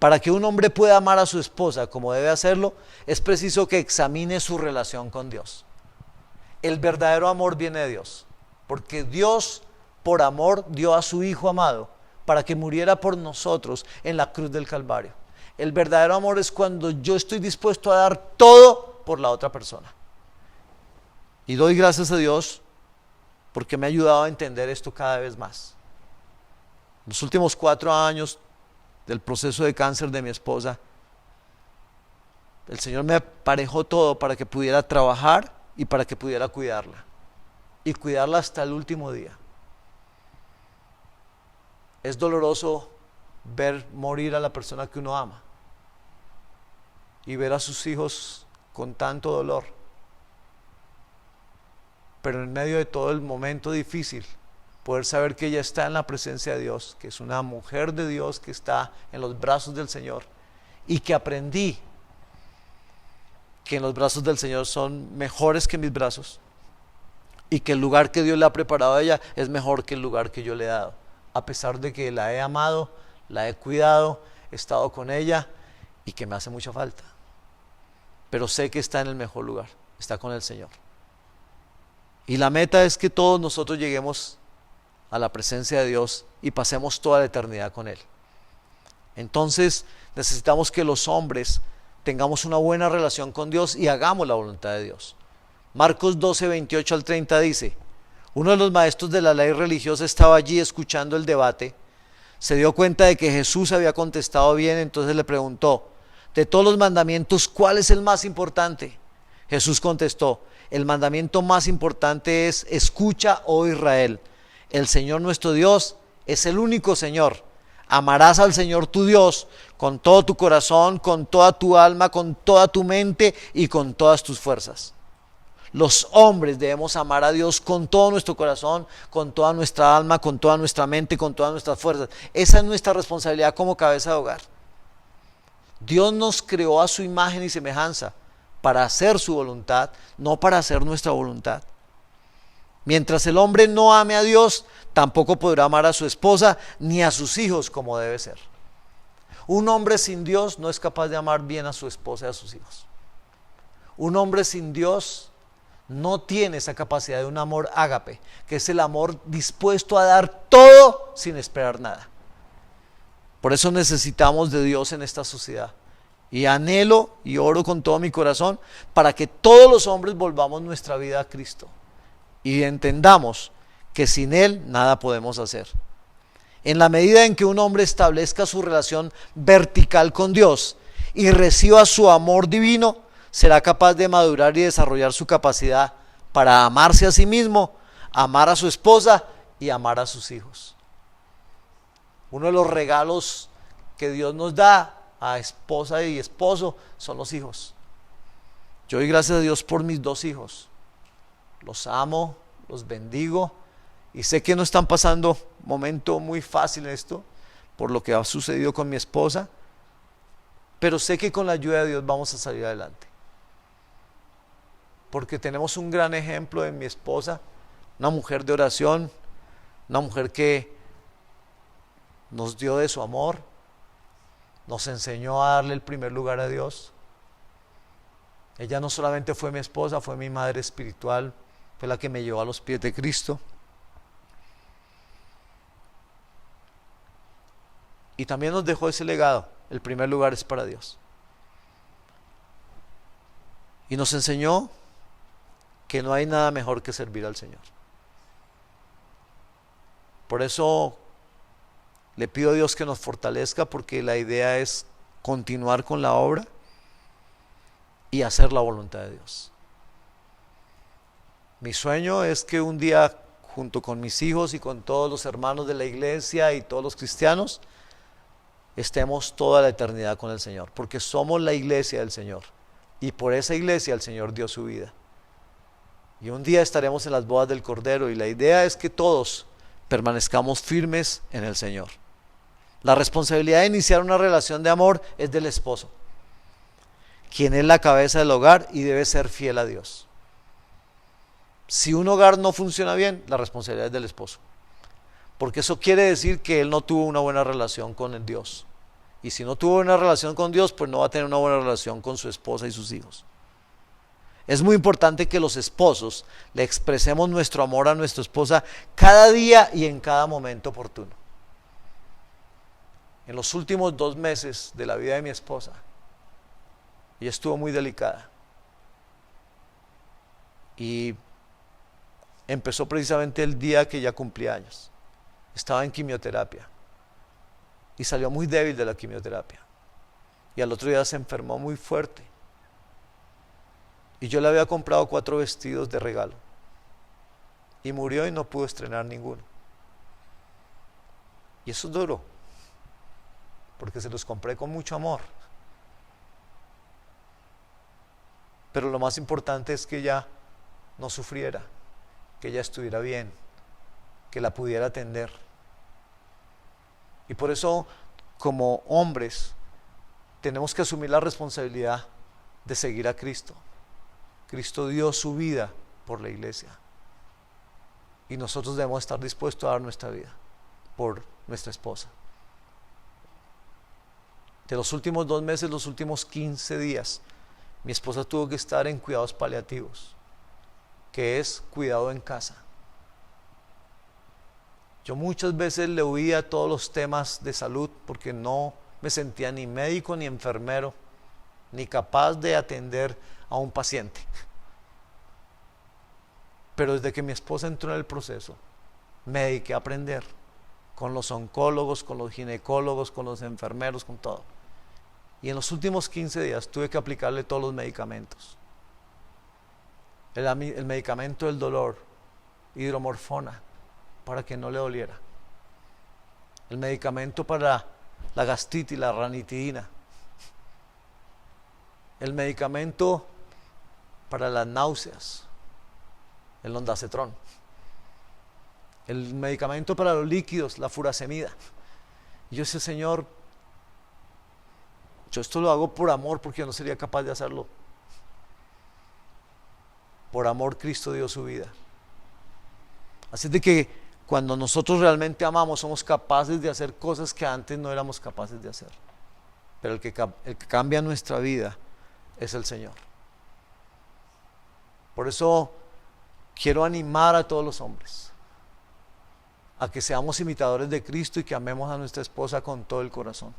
S1: Para que un hombre pueda amar a su esposa como debe hacerlo, es preciso que examine su relación con Dios. El verdadero amor viene de Dios, porque Dios por amor dio a su Hijo amado para que muriera por nosotros en la cruz del Calvario. El verdadero amor es cuando yo estoy dispuesto a dar todo por la otra persona. Y doy gracias a Dios porque me ha ayudado a entender esto cada vez más. Los últimos 4 años del proceso de cáncer de mi esposa, el Señor me aparejó todo para que pudiera trabajar y para que pudiera cuidarla. Y cuidarla hasta el último día. Es doloroso ver morir a la persona que uno ama y ver a sus hijos con tanto dolor. Pero en medio de todo el momento difícil, poder saber que ella está en la presencia de Dios, que es una mujer de Dios que está en los brazos del Señor, y que aprendí que en los brazos del Señor son mejores que mis brazos, y que el lugar que Dios le ha preparado a ella es mejor que el lugar que yo le he dado. A pesar de que la he amado, la he cuidado, he estado con ella y que me hace mucha falta. Pero sé que está en el mejor lugar, está con el Señor. Y la meta es que todos nosotros lleguemos a la presencia de Dios y pasemos toda la eternidad con Él. Entonces necesitamos que los hombres tengamos una buena relación con Dios y hagamos la voluntad de Dios. Marcos 12, 28 al 30 dice: uno de los maestros de la ley religiosa estaba allí escuchando el debate. Se dio cuenta de que Jesús había contestado bien, entonces le preguntó: de todos los mandamientos, ¿cuál es el más importante? Jesús contestó: el mandamiento más importante es: escucha, oh Israel, el Señor nuestro Dios es el único Señor. Amarás al Señor tu Dios con todo tu corazón, con toda tu alma, con toda tu mente y con todas tus fuerzas. Los hombres debemos amar a Dios con todo nuestro corazón, con toda nuestra alma, con toda nuestra mente, con todas nuestras fuerzas. Esa es nuestra responsabilidad como cabeza de hogar. Dios nos creó a su imagen y semejanza para hacer su voluntad, no para hacer nuestra voluntad. Mientras el hombre no ame a Dios, tampoco podrá amar a su esposa ni a sus hijos como debe ser. Un hombre sin Dios no es capaz de amar bien a su esposa y a sus hijos. Un hombre sin Dios no tiene esa capacidad de un amor ágape, que es el amor dispuesto a dar todo sin esperar nada. Por eso necesitamos de Dios en esta sociedad. Y anhelo y oro con todo mi corazón para que todos los hombres volvamos nuestra vida a Cristo y entendamos que sin Él nada podemos hacer. En la medida en que un hombre establezca su relación vertical con Dios y reciba su amor divino, será capaz de madurar y desarrollar su capacidad para amarse a sí mismo, amar a su esposa y amar a sus hijos. Uno de los regalos que Dios nos da a esposa y esposo son los hijos. Yo doy gracias a Dios por mis 2 hijos. Los amo, los bendigo y sé que no están pasando un momento muy fácil en esto por lo que ha sucedido con mi esposa, pero sé que con la ayuda de Dios vamos a salir adelante. Porque tenemos un gran ejemplo de mi esposa, una mujer de oración, una mujer que nos dio de su amor, nos enseñó a darle el primer lugar a Dios. Ella no solamente fue mi esposa, fue mi madre espiritual, fue la que me llevó a los pies de Cristo. Y también nos dejó ese legado, el primer lugar es para Dios. Y nos enseñó que no hay nada mejor que servir al Señor. Por eso le pido a Dios que nos fortalezca, porque la idea es continuar con la obra y hacer la voluntad de Dios. Mi sueño es que un día, junto con mis hijos y con todos los hermanos de la iglesia y todos los cristianos, estemos toda la eternidad con el Señor, porque somos la iglesia del Señor y por esa iglesia el Señor dio su vida. Y un día estaremos en las bodas del Cordero y la idea es que todos permanezcamos firmes en el Señor. La responsabilidad de iniciar una relación de amor es del esposo, quien es la cabeza del hogar y debe ser fiel a Dios. Si un hogar no funciona bien, la responsabilidad es del esposo, porque eso quiere decir que él no tuvo una buena relación con el Dios, y si no tuvo una relación con Dios, pues no va a tener una buena relación con su esposa y sus hijos. Es muy importante que los esposos le expresemos nuestro amor a nuestra esposa cada día y en cada momento oportuno. En los últimos 2 meses de la vida de mi esposa, ella estuvo muy delicada y empezó precisamente el día que ella cumplía años. Estaba en quimioterapia y salió muy débil de la quimioterapia y al otro día se enfermó muy fuerte y yo le había comprado 4 vestidos de regalo y murió y no pudo estrenar ninguno. Y eso es duro, porque se los compré con mucho amor, pero lo más importante es que ella no sufriera, que ella estuviera bien, que la pudiera atender. Y por eso, como hombres, tenemos que asumir la responsabilidad de seguir a Cristo. Cristo dio su vida por la iglesia y nosotros debemos estar dispuestos a dar nuestra vida por nuestra esposa. De los últimos 2 meses, los últimos 15 días, mi esposa tuvo que estar en cuidados paliativos, que es cuidado en casa. Yo muchas veces le huía todos los temas de salud porque no me sentía ni médico ni enfermero, ni capaz de atender a un paciente. Pero desde que mi esposa entró en el proceso, me dediqué a aprender con los oncólogos, con los ginecólogos, con los enfermeros, con todo. Y en los últimos 15 días tuve que aplicarle todos los medicamentos. El medicamento del dolor, hidromorfona, para que no le doliera. El medicamento para la gastritis, la ranitidina. El medicamento para las náuseas, el ondansetron. El medicamento para los líquidos, la furasemida. Y yo decía, Señor, yo esto lo hago por amor, porque yo no sería capaz de hacerlo. Por amor Cristo dio su vida. Así de que cuando nosotros realmente amamos, somos capaces de hacer cosas que antes no éramos capaces de hacer. Pero el que cambia nuestra vida es el Señor. Por eso quiero animar a todos los hombres a que seamos imitadores de Cristo y que amemos a nuestra esposa con todo el corazón.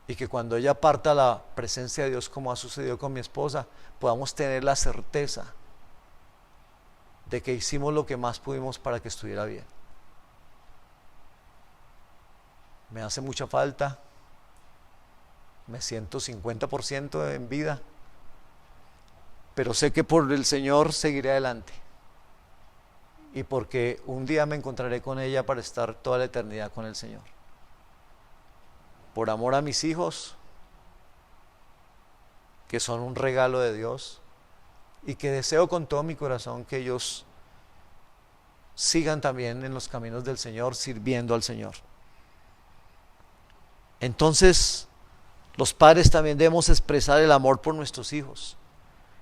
S1: Y que cuando ella parta a la presencia de Dios, como ha sucedido con mi esposa, podamos tener la certeza de que hicimos lo que más pudimos para que estuviera bien. Me hace mucha falta, me siento 50% en vida, pero sé que por el Señor seguiré adelante. y porque un día me encontraré con ella para estar toda la eternidad con el Señor. Por amor a mis hijos, que son un regalo de Dios, y que deseo con todo mi corazón que ellos sigan también en los caminos del Señor, sirviendo al Señor. Entonces, los padres también debemos expresar el amor por nuestros hijos,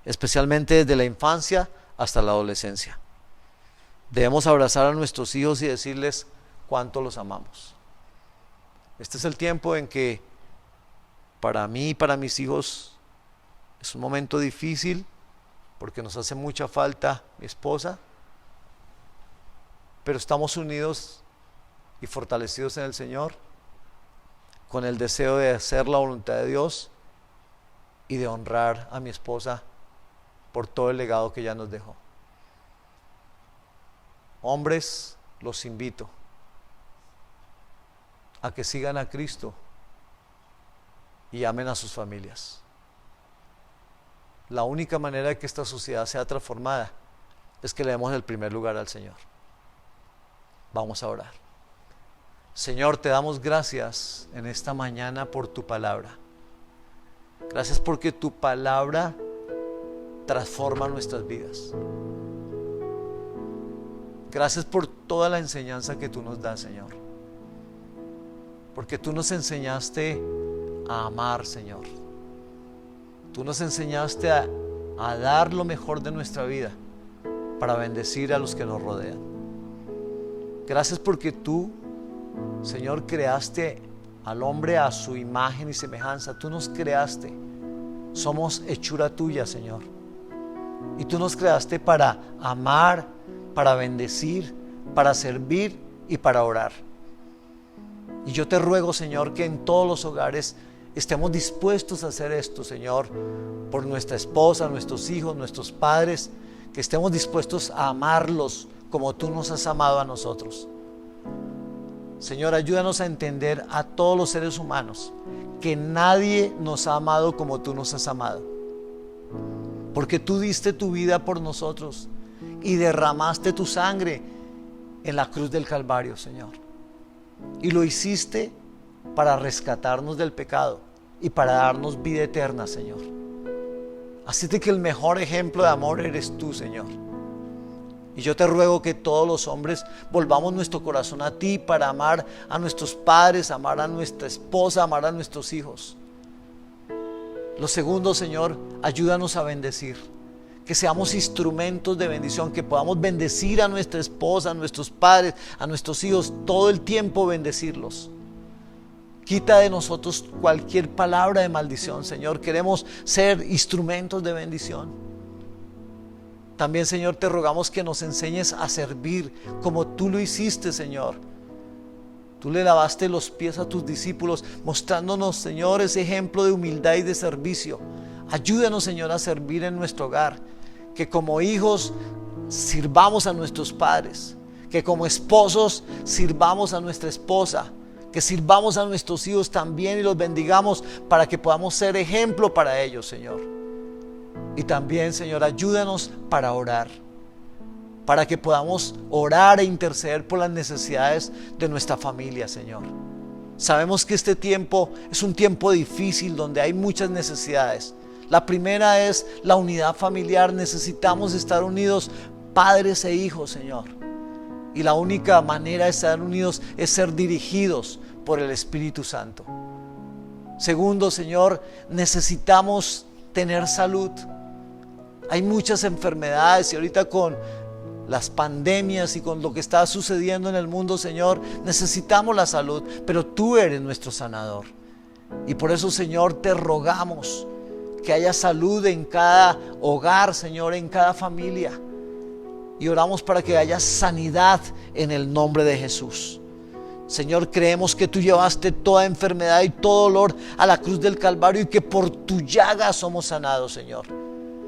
S1: especialmente desde la infancia hasta la adolescencia. Debemos abrazar a nuestros hijos y decirles cuánto los amamos. Este es el tiempo en que para mí y para mis hijos es un momento difícil, porque nos hace mucha falta mi esposa, pero estamos unidos y fortalecidos en el Señor, con el deseo de hacer la voluntad de Dios y de honrar a mi esposa por todo el legado que ella nos dejó. Hombres, los invito a que sigan a Cristo y amen a sus familias. La única manera de que esta sociedad sea transformada es que le demos el primer lugar al Señor. Vamos a orar. Señor, te damos gracias en esta mañana por tu palabra. Gracias porque tu palabra transforma nuestras vidas. Gracias por toda la enseñanza que tú nos das, Señor. Porque tú nos enseñaste a amar, Señor. Tú nos enseñaste a dar lo mejor de nuestra vida para bendecir a los que nos rodean. Gracias porque tú, Señor, creaste al hombre a su imagen y semejanza. Tú nos creaste. Somos hechura tuya, Señor. Y tú nos creaste para amar, para bendecir, para servir y para orar. Y yo te ruego, Señor, que en todos los hogares estemos dispuestos a hacer esto, Señor, por nuestra esposa, nuestros hijos, nuestros padres, que estemos dispuestos a amarlos como tú nos has amado a nosotros. Señor, ayúdanos a entender a todos los seres humanos que nadie nos ha amado como tú nos has amado, porque tú diste tu vida por nosotros y derramaste tu sangre en la cruz del Calvario, Señor, y lo hiciste para rescatarnos del pecado y para darnos vida eterna, Señor. Así de que el mejor ejemplo de amor eres tú, Señor. Y yo te ruego que todos los hombres volvamos nuestro corazón a ti para amar a nuestros padres, amar a nuestra esposa, amar a nuestros hijos. Lo segundo, Señor, ayúdanos a bendecir. Que seamos instrumentos de bendición, que podamos bendecir a nuestra esposa, a nuestros padres, a nuestros hijos, todo el tiempo bendecirlos. Quita de nosotros cualquier palabra de maldición, Señor. Queremos ser instrumentos de bendición. También, Señor, te rogamos que nos enseñes a servir como tú lo hiciste, Señor. Tú le lavaste los pies a tus discípulos, mostrándonos, Señor, ese ejemplo de humildad y de servicio. Ayúdanos, Señor, a servir en nuestro hogar. Que como hijos sirvamos a nuestros padres. Que como esposos sirvamos a nuestra esposa. Que sirvamos a nuestros hijos también y los bendigamos para que podamos ser ejemplo para ellos, Señor. Y también, Señor, ayúdanos para orar, para que podamos orar e interceder por las necesidades de nuestra familia, Señor. Sabemos que este tiempo es un tiempo difícil donde hay muchas necesidades. La primera es la unidad familiar. Necesitamos estar unidos padres e hijos, Señor. Y la única manera de estar unidos es ser dirigidos por el Espíritu Santo. Segundo, Señor, necesitamos tener salud. Hay muchas enfermedades y ahorita con las pandemias y con lo que está sucediendo en el mundo, Señor, necesitamos la salud, pero tú eres nuestro sanador. Y por eso, Señor, te rogamos que haya salud en cada hogar, Señor, en cada familia. Y oramos para que haya sanidad en el nombre de Jesús. Señor, creemos que tú llevaste toda enfermedad y todo dolor a la cruz del Calvario y que por tu llaga somos sanados, Señor.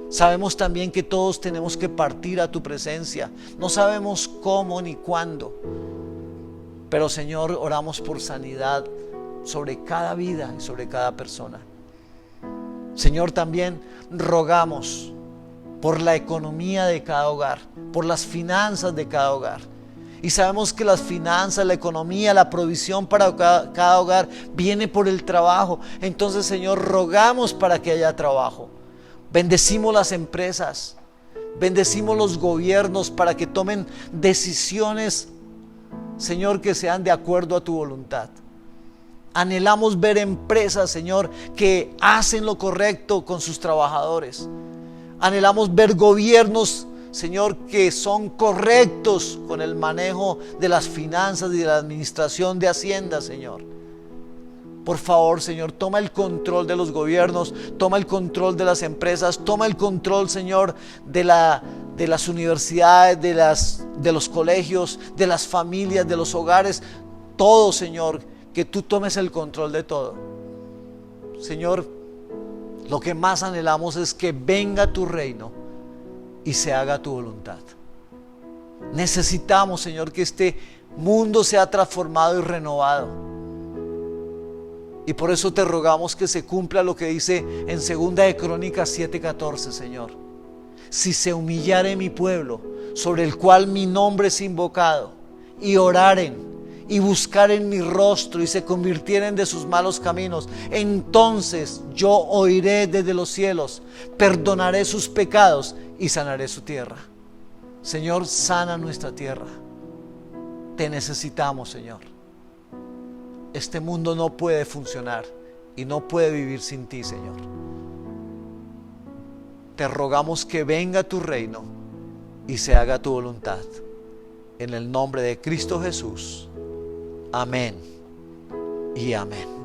S1: Sabemos también que todos tenemos que partir a tu presencia. No sabemos cómo ni cuándo. Pero, Señor, oramos por sanidad sobre cada vida y sobre cada persona. Señor, también rogamos por la economía de cada hogar, por las finanzas de cada hogar. Y sabemos que las finanzas, la economía, la provisión para cada hogar viene por el trabajo. Entonces, Señor, rogamos para que haya trabajo. Bendecimos las empresas, bendecimos los gobiernos para que tomen decisiones, Señor, que sean de acuerdo a tu voluntad. Anhelamos ver empresas, Señor, que hacen lo correcto con sus trabajadores. Anhelamos ver gobiernos, Señor, que son correctos con el manejo de las finanzas y de la administración de Hacienda, Señor. Por favor, Señor, toma el control de los gobiernos, toma el control de las empresas, toma el control, Señor, de las universidades, de los colegios, de las familias, de los hogares. Todo, Señor, que tú tomes el control de todo. Señor, lo que más anhelamos es que venga tu reino y se haga tu voluntad. Necesitamos, Señor, que este mundo sea transformado y renovado. Y por eso te rogamos que se cumpla lo que dice en 2 de Crónicas 7:14, Señor. Si se humillare mi pueblo, sobre el cual mi nombre es invocado, y oraren y buscaren mi rostro y se convirtieren de sus malos caminos, entonces yo oiré desde los cielos, perdonaré sus pecados y sanaré su tierra. Señor, sana nuestra tierra. Te necesitamos, Señor. Este mundo no puede funcionar y no puede vivir sin ti, Señor. Te rogamos que venga tu reino y se haga tu voluntad. En el nombre de Cristo Jesús. Amén y amén.